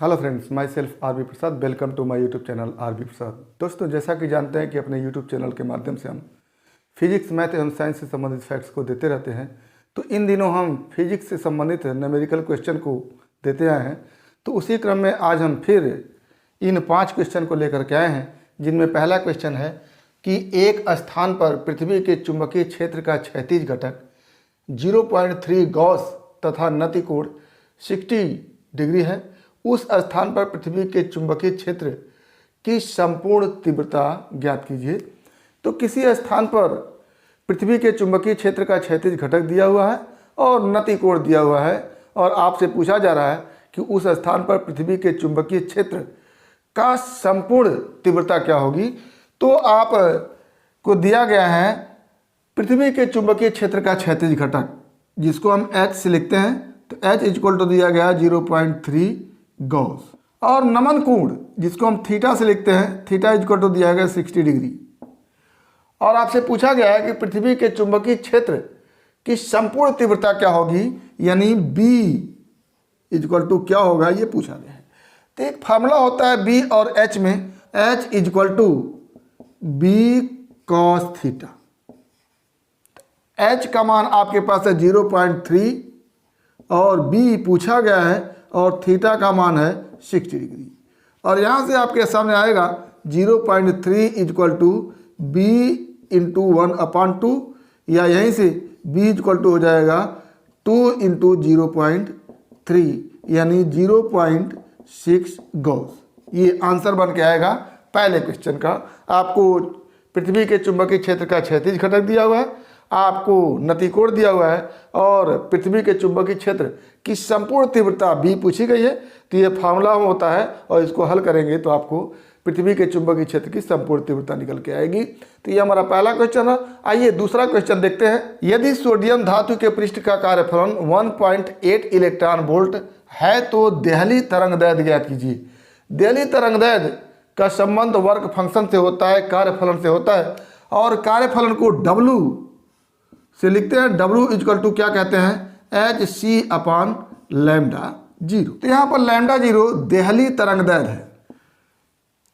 Hello friends, myself R B Prasad. Welcome to my YouTube channel R B Prasad. दोस्तों, जैसा कि जानते हैं कि अपने यूट्यूब चैनल के माध्यम से हम फिजिक्स, मैथ एवं साइंस से संबंधित फैक्ट्स को देते रहते हैं। तो इन दिनों हम फिजिक्स से संबंधित न्यूमेरिकल क्वेश्चन को देते आए हैं। तो उसी क्रम में आज हम फिर इन 5 क्वेश्चन को लेकर के आए हैं, जिनमें पहला क्वेश्चन है कि एक स्थान पर पृथ्वी के चुंबकीय क्षेत्र का क्षैतिज घटक 0.3 गॉस तथा नतिकोण 60 डिग्री है। उस स्थान पर पृथ्वी के चुंबकीय क्षेत्र की संपूर्ण तीव्रता ज्ञात कीजिए। तो किसी स्थान पर पृथ्वी के चुंबकीय क्षेत्र का क्षैतिज घटक दिया हुआ है और नतिकोण दिया हुआ है, और आपसे पूछा जा रहा है कि उस स्थान पर पृथ्वी के चुंबकीय क्षेत्र का संपूर्ण तीव्रता क्या होगी। तो आप को दिया गया है पृथ्वी के चुंबकीय क्षेत्र का क्षैतिज घटक, जिसको हम H से लिखते हैं। तो H इक्वल टू दिया गया 0.3 गॉस, और नमन कोण जिसको हम थीटा से लिखते हैं, थीटा इक्वल टू दिया गया 60 डिग्री। और आपसे पूछा गया है कि पृथ्वी के चुंबकीय क्षेत्र की संपूर्ण तीव्रता क्या होगी, यानी B इक्वल टू क्या होगा, ये पूछा गया है। तो एक फार्मूला होता है B और H में, H equal to B cos theta. H का मान आपके पास है 0.3 और B पूछा गया है, और थीटा का मान है 60 डिग्री। और यहाँ से आपके सामने आएगा 0.3 इक्वल टू B इंटू 1/2, या यहीं से B इक्वल टू हो जाएगा 2 इंटू 0.3 यानी 0.6 गॉस। ये आंसर बन के आएगा पहले क्वेश्चन का। आपको पृथ्वी के चुंबकीय क्षेत्र का क्षैतिज घटक दिया हुआ है, आपको नतिकोण दिया हुआ है, और पृथ्वी के चुंबकीय क्षेत्र की संपूर्ण तीव्रता B पूछी गई है। तो ये फार्मूला होता है, और इसको हल करेंगे तो आपको पृथ्वी के चुंबकीय क्षेत्र की संपूर्ण तीव्रता निकल के आएगी। तो ये हमारा पहला क्वेश्चन है। आइए दूसरा क्वेश्चन देखते हैं। यदि सोडियम धातु के पृष्ठ का कार्यफलन 1.8 इलेक्ट्रॉन वोल्ट है तो देहली तरंगदैर्घ्य ज्ञात कीजिए। देहली तरंगदैर्घ्य का संबंध वर्क फंक्शन से होता है, कार्यफलन से होता है, और कार्यफलन को W से लिखते हैं। W इक्वल टू क्या कहते हैं, hc/λ0। तो यहाँ पर λ0 देहली तरंगदैर्घ्य है।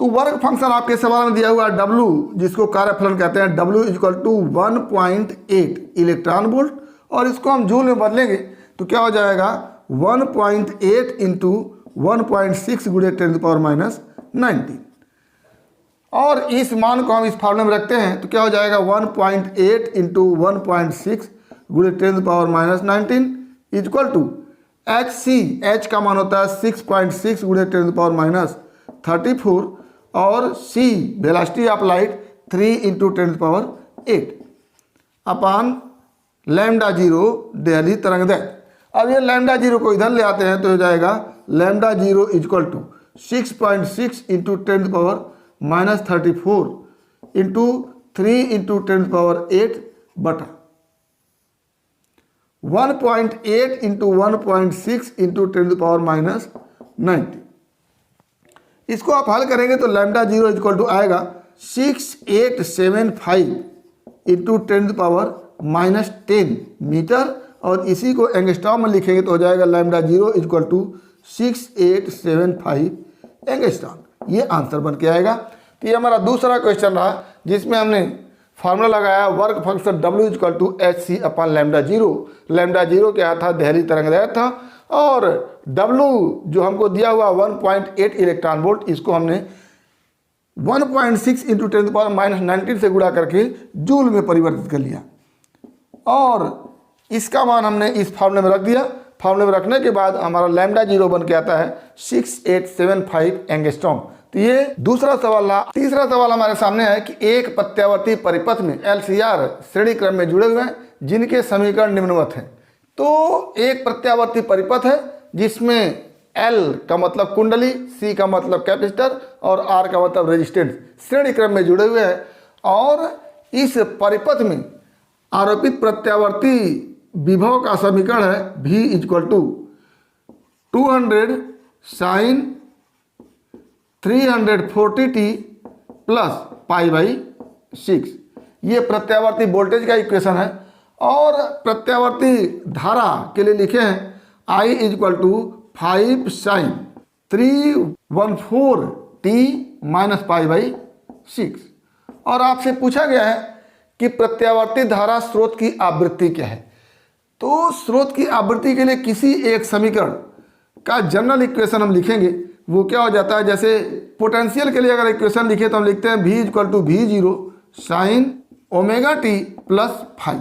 तो वर्क फंक्शन आपके सवाल में दिया हुआ है W, जिसको कार्यफलन कहते हैं। W equal to 1.8 electron volt, और इसको हम जूल में बदलेंगे तो क्या हो जाएगा 1.8 इंटू 1.6 गुणे 10⁻⁻⁹। और इस मान को हम इस फॉर्मूले में रखते हैं तो क्या हो जाएगा 1.8 इंटू 1.6 गुणे 10⁻⁻⁹ इक्वल टू H का मान होता है 6.6 गुणे 10⁻34, और C velocity of light 3 into 10⁸ अपान λ0 देहली तरंगदैर्घ्य। अब ये λ0 को इधर ले आते हैं तो हो जाएगा λ0 equal to 6.6 into 10⁻34 into 3 into 10⁸ बटा 1.8 इंटू 1.6 इंटू 10⁻⁹। इसको आप हल करेंगे तो λ0 इक्वल टू आएगा 6875 इंटू 10⁻⁻10 मीटर, और इसी को एंगस्ट्रॉम में लिखेंगे तो हो जाएगा λ0 इक्वल टू 6875 एंगस्ट्रॉम। ये आंसर बन के आएगा। तो ये हमारा दूसरा क्वेश्चन रहा, जिसमें हमने फार्मूला लगाया work function W equal to hc/λ0। λ0 क्या था, देहली तरंगदैर्घ्य था, और W जो हमको दिया हुआ 1.8 इलेक्ट्रॉन वोल्ट, इसको हमने 1.6 इंटू 10⁻⁻19 से गुणा करके जूल में परिवर्तित कर लिया, और इसका मान हमने इस फार्मूले में रख दिया। फार्मूले में रखने के बाद हमारा λ0 बन के आता है 6875 एंगस्ट्रॉम। तो ये दूसरा सवाल रहा। तीसरा सवाल हमारे सामने है कि एक प्रत्यावर्ती परिपथ में LCR श्रेणी क्रम में जुड़े हुए हैं, जिनके समीकरण निम्नवत हैं। तो एक प्रत्यावर्ती परिपथ है जिसमें L का मतलब कुंडली, C का मतलब कैपेसिटर, और R का मतलब रेजिस्टेंस श्रेणी क्रम में जुड़े हुए हैं। और इस परिपथ में आरोपित प्रत्यावर्ती विभव का समीकरण है V equal to 200 sin 340t plus π/6। ये प्रत्यावर्ती वोल्टेज का इक्वेशन है। और प्रत्यावर्ती धारा के लिए लिखे हैं I equal to 5 sin 314 t minus pi by 6। और आपसे पूछा गया है कि प्रत्यावर्ती धारा स्रोत की आवृत्ति क्या है। तो स्रोत की आवृत्ति के लिए किसी एक समीकरण का जनरल इक्वेशन हम लिखेंगे। वो क्या हो जाता है, जैसे पोटेंशियल के लिए अगर इक्वेशन लिखे तो हम लिखते हैं v equal to V0 sine omega t plus five.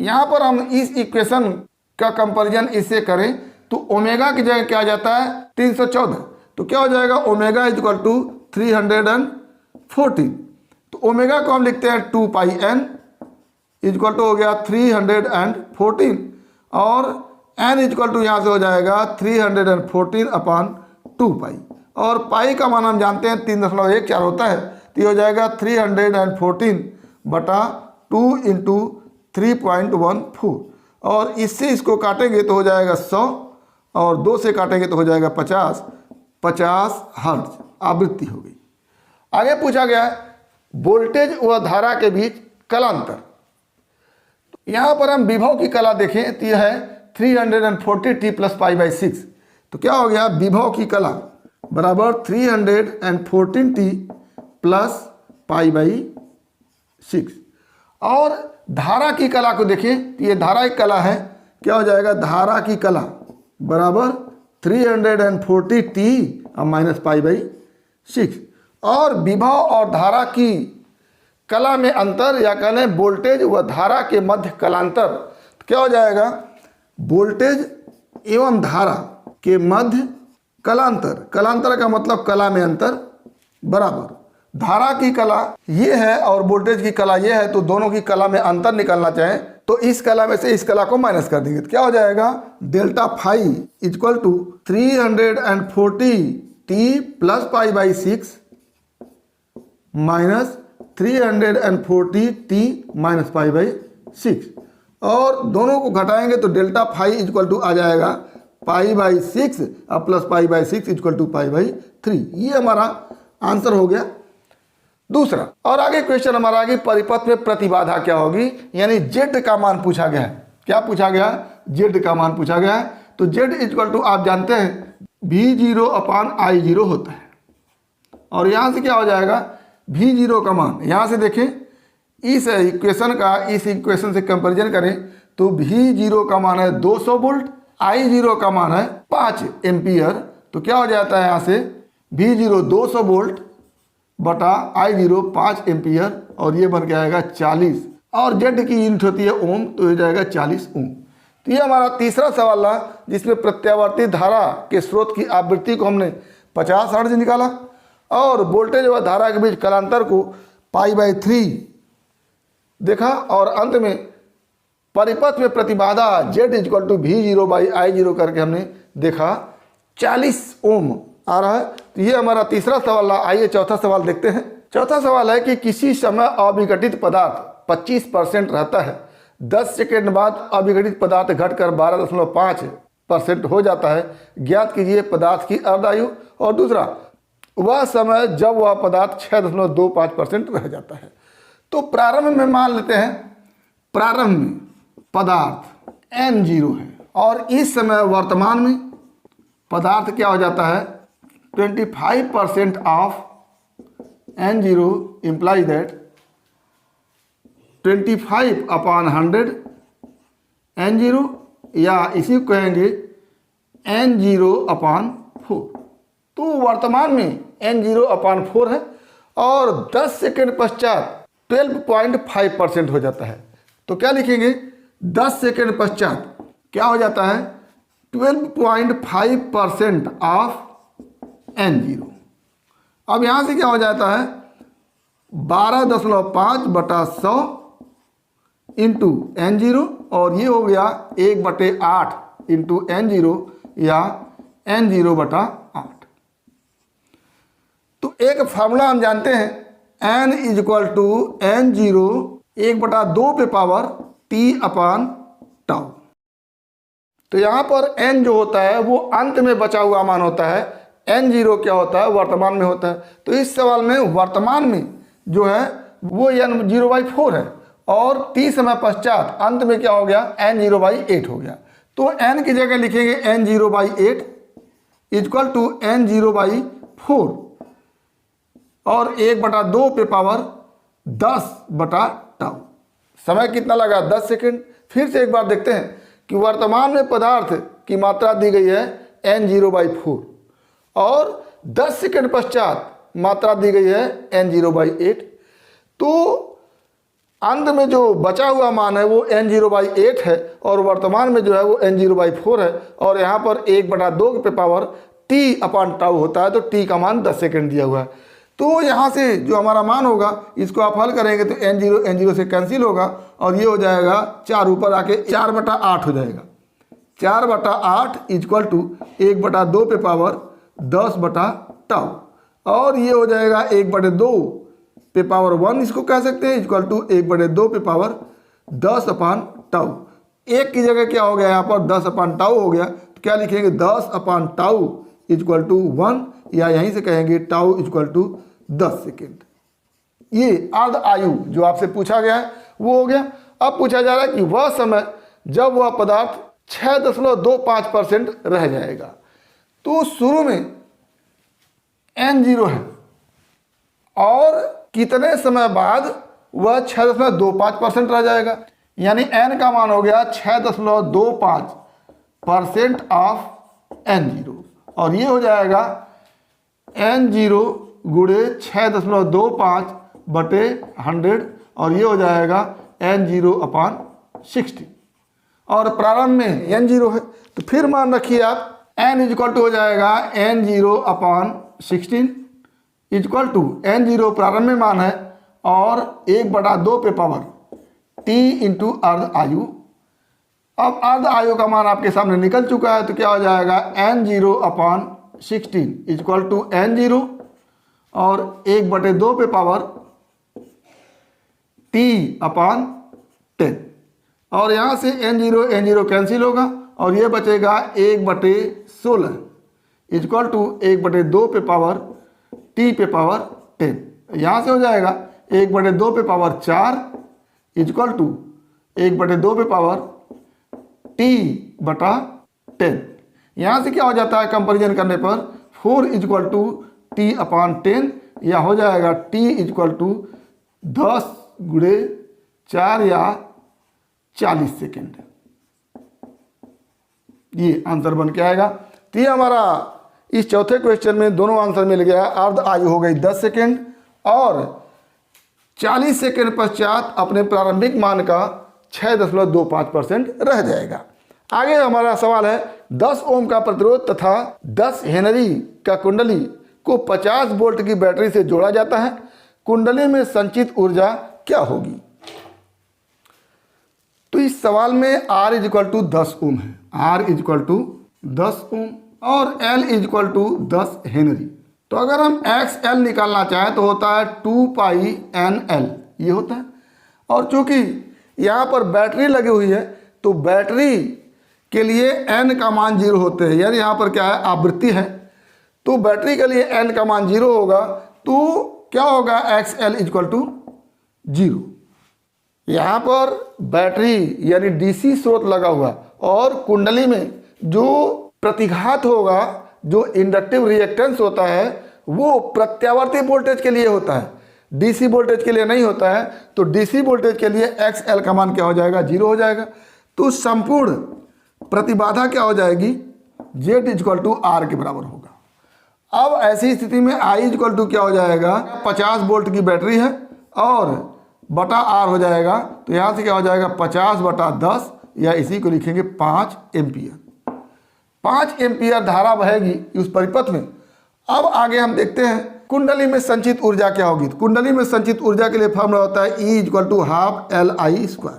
यहाँ पर हम इस इक्वेशन का कंपैरिजन इससे करें तो ओमेगा की जगह क्या आ जाता है 314, तो क्या हो जाएगा ओमेगा इक्वल टू 314। तो ओमेगा को हम लिखते हैं 2 पाई n इक्वल टू हो गया 314 और n इक्वल टू यहाँ से हो जाएगा 314 अपान 2 पाई, और पाई का मान हम जानते हैं 3.14 होता है, तो ये हो जाएगा 314 बटा 2 इंटू 3.14, और इससे इसको काटेंगे तो हो जाएगा 100 और 2 से काटेंगे तो हो जाएगा 50 हर्ट्ज आवृत्ति हो गई। आगे पूछा गया है वोल्टेज व धारा के बीच कलांतर। यहाँ पर हम विभव की कला देखें तो यह है 340 t प्लस पाई बाई 6। तो क्या हो गया विभव की कला बराबर 314 t प्लस पाई बाई 6। और धारा की कला को देखें तो ये धारा की कला है, क्या हो जाएगा धारा की कला बराबर 340 t माइनस पाई बाई 6। और विभव और धारा की कला में अंतर या कह लें वोल्टेज व धारा के मध्य कलांतर, क्या हो जाएगा वोल्टेज एवं धारा के मध्य कलांतर। कलांतर का मतलब कला में अंतर बराबर धारा की कला ये है और वोल्टेज की कला ये है, तो दोनों की कला में अंतर निकालना चाहें तो इस कला में से इस कला को माइनस कर देंगे तो क्या हो जाएगा delta phi equal to 340 t plus pi by 6 minus 340 t minus pi by 6, और दोनों को घटाएंगे तो डेल्टा फाई इक्वल टू आ जाएगा पाई बाई 6 और plus pi by 6 equal to pi by 3। ये हमारा आंसर हो गया दूसरा। और आगे क्वेश्चन हमारा आगे परिपथ में प्रतिबाधा क्या होगी, यानी जेड का मान पूछा गया है। क्या पूछा गया जेड का मान पूछा गया है। तो जेड इक्वल टू आप जानते हैं V0 अपान I0 होता है, और यहाँ से क्या हो जाएगा V0 का मान यहाँ से देखें इस इक्वेशन का इस इक्वेशन से कंपैरिजन करें तो V0 का मान है 200 वोल्ट, I0 का मान है 5 एम्पियर। तो क्या हो जाता है यहाँ से V0 200 वोल्ट बटा I0 5 एम्पियर, और ये बन के आएगा 40, और जेड की यूनिट होती है ओम, तो ये जाएगा 40 ओम। तो ये हमारा तीसरा सवाल रहा जिसमें प्रत्यावर्ती धारा के स्रोत की आवृत्ति को हमने 50 हर्ट्ज निकाला और वोल्टेज व धारा के बीच कलांतर को पाई बाई 3 देखा, और अंत में परिपथ में प्रतिबाधा Z equal to V0 by I0 करके हमने देखा 40 ओम आ रहा है। तो ये हमारा तीसरा सवाल रहा। आइए चौथा सवाल देखते हैं। चौथा सवाल है कि किसी समय अविघटित पदार्थ 25% रहता है, 10 सेकेंड बाद अविघटित पदार्थ घटकर 12.5% हो जाता है, ज्ञात कीजिए पदार्थ की अर्धायु। और दूसरा वह समय जब वह पदार्थ 6.25% रह जाता है। तो प्रारंभ में मान लेते हैं प्रारंभ में पदार्थ n0 है, और इस समय वर्तमान में पदार्थ क्या हो जाता है 25% of n0 imply that 25 upon 100 n0, या इसी को कहेंगे n0 अपान 4। तो वर्तमान में n0 अपान 4 है, और 10 सेकेंड पश्चात 12.5% हो जाता है। तो क्या लिखेंगे 10 सेकेंड पश्चात क्या हो जाता है 12.5% ऑफ n0। अब यहाँ से क्या हो जाता है 12.5 बटा 100 इंटू n0, और ये हो गया 1/8 इंटू n0 या n0 बटा 8। तो एक फार्मूला हम जानते हैं n इक्वल टू n0 1/2 पे पावर t अपान टाउ। तो यहाँ पर n जो होता है वो अंत में बचा हुआ मान होता है, n0 क्या होता है वर्तमान में होता है। तो इस सवाल में वर्तमान में जो है वो n0/4 है, और t समय पश्चात अंत में क्या हो गया n0/8 हो गया। तो n की जगह लिखेंगे n0/8 इक्वल टू n0/4 और 1/2 पे पावर 10/τ। समय कितना लगा? 10 सेकेंड। फिर से एक बार देखते हैं कि वर्तमान में पदार्थ की मात्रा दी गई है n0/4 और 10 सेकेंड पश्चात मात्रा दी गई है n0/8। तो अंत में जो बचा हुआ मान है वो n0/8 है और वर्तमान में जो है वो n0/4 है और यहाँ पर 1/2 पे पावर t/τ होता है, तो t का मान 10 सेकेंड दिया हुआ है। तो यहाँ से जो हमारा मान होगा इसको आप हल करेंगे तो n0 से कैंसिल होगा और ये हो जाएगा 4 ऊपर आके 4/8 हो जाएगा। 4/8 इक्वल टू 1/2 पे पावर 10/τ और ये हो जाएगा 1/2 पे पावर 1 इसको कह सकते हैं इक्वल टू 1/2 पे पावर 10/τ। एक की जगह क्या हो गया यहाँ पर 10/τ हो गया, तो क्या लिखेंगे 10/τ इक्वल टू 1 या यहीं से कहेंगे τ इक्वल टू 10 सेकेंड। ये अर्ध आयु जो आपसे पूछा गया है वो हो गया। अब पूछा जा रहा है कि वह समय जब वह पदार्थ 6.25% रह जाएगा। तो शुरू में n0 है और कितने समय बाद वह 6.25% रह जाएगा, यानी n का मान हो गया 6.25% ऑफ n0 और ये हो जाएगा n0 गुणे 6.25/100 और ये हो जाएगा n0/60 और प्रारंभ में n0 है तो फिर मान रखिए आप n इक्वल टू हो जाएगा n0/16 इक्वल टू n0 प्रारंभ में मान है और 1/2 पे पावर t इंटू अर्ध आयु। अब अर्ध आयु का मान आपके सामने निकल चुका है तो क्या हो जाएगा n0/16 इक्वल टू n0 और 1/2 पे पावर t/10 और यहाँ से n0 कैंसिल होगा और ये बचेगा 1/16 इक्वल टू 1/2 पे पावर t पे पावर 10। यहाँ से हो जाएगा 1/2 पे पावर 4 इक्वल टू 1/2 पे पावर t/10। यहाँ से क्या हो जाता है कंपेरिजन करने पर 4 इक्वल टू t/10 या हो जाएगा t इक्वल टू 10 गुणे 4 या 40 सेकेंड। ये आंसर बन के आएगा। तो ये हमारा इस चौथे क्वेश्चन में दोनों आंसर मिल गया। अर्ध आयु हो गई 10 सेकेंड और 40 सेकेंड पश्चात अपने प्रारंभिक मान का 6.25% रह जाएगा। आगे हमारा सवाल है 10 ओम का प्रतिरोध तथा 10 हेनरी का कुंडली को 50 वोल्ट की बैटरी से जोड़ा जाता है, कुंडली में संचित ऊर्जा क्या होगी? तो इस सवाल में R इक्वल टू 10 ओम है, R इक्वल टू 10 ओम और L इक्वल टू 10 हेनरी। तो अगर हम XL निकालना चाहें तो होता है 2πNL ये होता है और चूंकि यहाँ पर बैटरी लगी हुई है तो बैटरी के लिए n का मान 0 होते हैं, यानी यहाँ पर क्या है आवृत्ति है तो बैटरी के लिए n का मान 0 होगा तो क्या होगा XL इक्वल टू 0। यहाँ पर बैटरी यानी DC स्रोत लगा हुआ और कुंडली में जो प्रतिघात होगा, जो इंडक्टिव रिएक्टेंस होता है वो प्रत्यावर्ती वोल्टेज के लिए होता है, DC वोल्टेज के लिए नहीं होता है। तो DC वोल्टेज के लिए XL का मान क्या हो जाएगा 0 हो जाएगा। तो संपूर्ण प्रतिबाधा क्या हो जाएगी Z इक्वल टू R के बराबर होगा। अब ऐसी स्थिति में I इक्वल टू क्या हो जाएगा 50 वोल्ट की बैटरी है और बटा R हो जाएगा तो यहाँ से क्या हो जाएगा 50/10 या इसी को लिखेंगे 5 एम्पियर। 5 एम्पियर धारा बहेगी उस परिपथ में। अब आगे हम देखते हैं कुंडली में संचित ऊर्जा क्या होगी। तो कुंडली में संचित ऊर्जा के लिए फॉर्मूला होता है E equal to half LI²।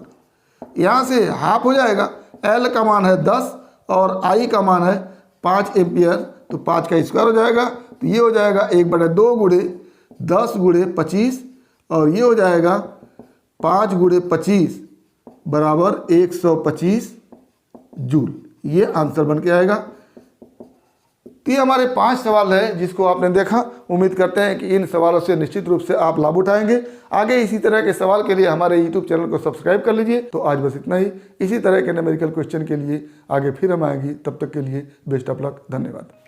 यहाँ से हाफ हो जाएगा, L का मान है 10 और I का मान है 5 एम्पियर तो 5 का स्क्वायर हो जाएगा। तो ये हो जाएगा 1/2 गुणे 10 गुणे 25 और ये हो जाएगा 5 गुणे 25 बराबर 125 जूल। ये आंसर बन के आएगा। तो ये हमारे 5 सवाल है जिसको आपने देखा। उम्मीद करते हैं कि इन सवालों से निश्चित रूप से आप लाभ उठाएंगे। आगे इसी तरह के सवाल के लिए हमारे YouTube चैनल को सब्सक्राइब कर लीजिए। तो आज बस इतना ही। इसी तरह के न्यूमेरिकल क्वेश्चन के लिए आगे फिर हम आएंगे। तब तक के लिए बेस्ट ऑफ लक। धन्यवाद।